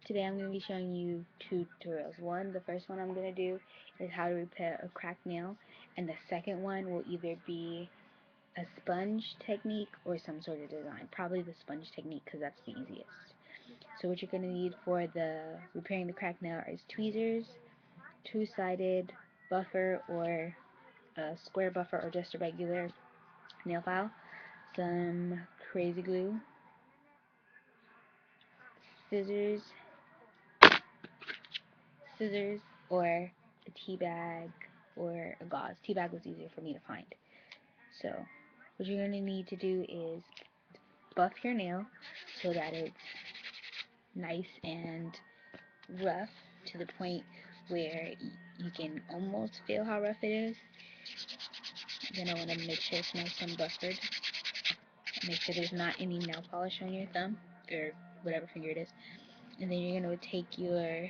Today I'm going to be showing you two tutorials. One, the first one I'm going to do is how to repair a cracked nail, and the second one will either be a sponge technique or some sort of design. Probably the sponge technique because that's the easiest. So what you're going to need for the repairing the cracked nail is tweezers, two-sided buffer or a square buffer or just a regular nail file, some crazy glue, scissors, scissors or a tea bag or a gauze. Tea bag was easier for me to find. So what you're going to need to do is buff your nail so that it's nice and rough to the point where you can almost feel how rough it is. Then I want to make sure it's nice and buffered. Make sure there's not any nail polish on your thumb or whatever finger it is. And then you're going to take your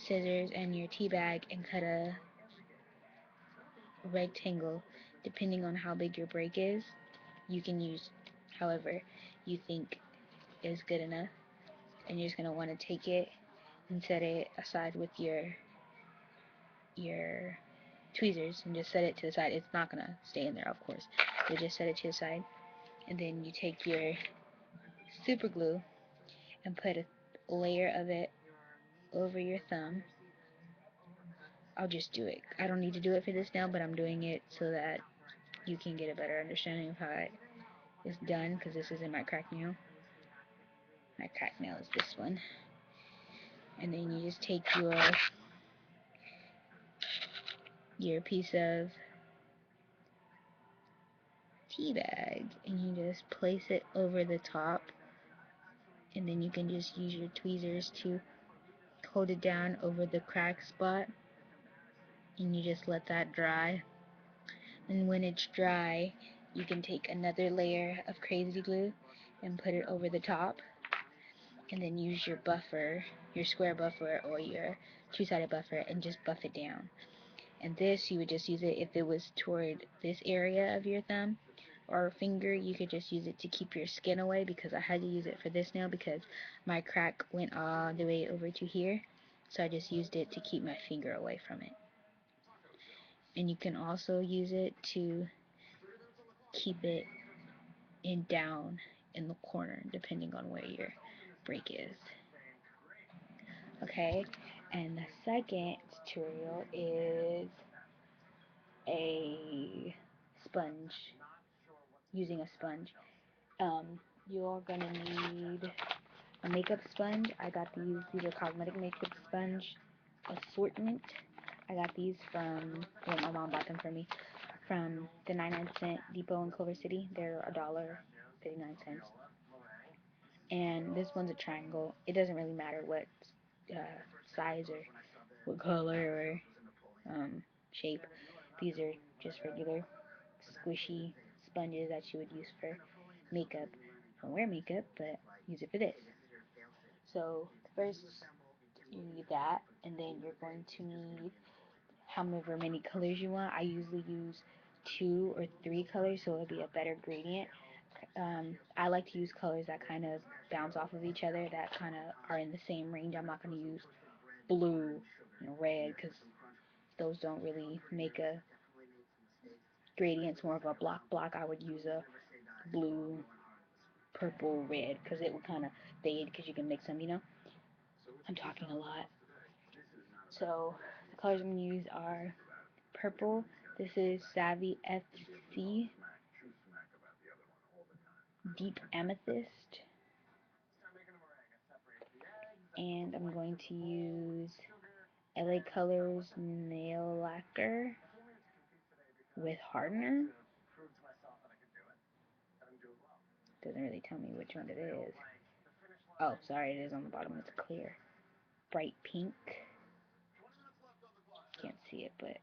scissors and your tea bag and cut a rectangle depending on how big your break is. You can use however you think is good enough, and you're just going to want to take it and set it aside with your tweezers and just set it to the side. It's not going to stay in there, of course, but just set it to the side. And then you take your super glue and put a layer of it over your thumb. I'll just do it. I don't need to do it for this now, but I'm doing it so that you can get a better understanding of how it is done, because this isn't my cracked nail. My cracked nail is this one. And then you just take your piece of tea bag and you just place it over the top, and then you can just use your tweezers to hold it down over the crack spot, and you just let that dry. And when it's dry, you can take another layer of crazy glue and put it over the top, and then use your buffer, your square buffer or your two-sided buffer, and just buff it down. And this, you would just use it if it was toward this area of your thumb or finger. You could just use it to keep your skin away, because I had to use it for this nail because my crack went all the way over to here. So I just used it to keep my finger away from it. And you can also use it to keep it in down in the corner, depending on where your break is. Okay, and the second tutorial is a sponge, using a sponge. You're gonna need a makeup sponge. I got these are cosmetic makeup sponge assortment. I got these from, well, my mom bought them for me from the 99-cent Depot in Culver City. They're $1.59. And this one's a triangle. It doesn't really matter what size or what color or shape. These are just regular squishy sponges that you would use for makeup. Don't wear makeup, but use it for this. So first you need that, and then you're going to need however many colors you want. I usually use 2 or 3 colors so it'll be a better gradient. I like to use colors that kind of bounce off of each other, that kind of are in the same range. I'm not going to use blue and red because those don't really make a gradient. It's more of a block. I would use a blue, purple, red, because it would kind of fade because you can mix them. I'm talking a lot. So the colors I'm going to use are purple. This is Savvy FC, Deep Amethyst, and I'm going to use LA Colors Nail Lacquer with Hardener. Doesn't really tell me which one it is. Oh, sorry, it is on the bottom. It's clear. Bright pink. Can't see it, but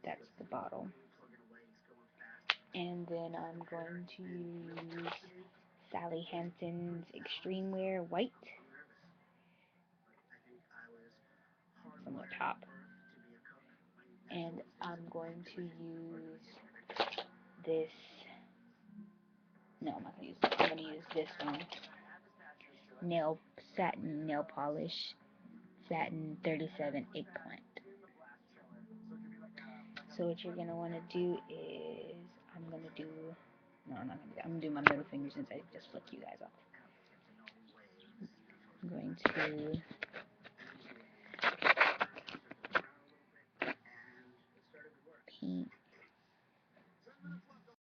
that's the bottle. And then I'm going to use Sally Hansen's Extreme Wear White from the top. And I'm going to use this. No, I'm not going to use this. I'm going to use this one. satin nail polish, satin 37 eggplant. So what you're gonna want to do is I'm gonna do no, I'm not gonna do that. I'm gonna do my middle finger since I just flipped you guys off. I'm going to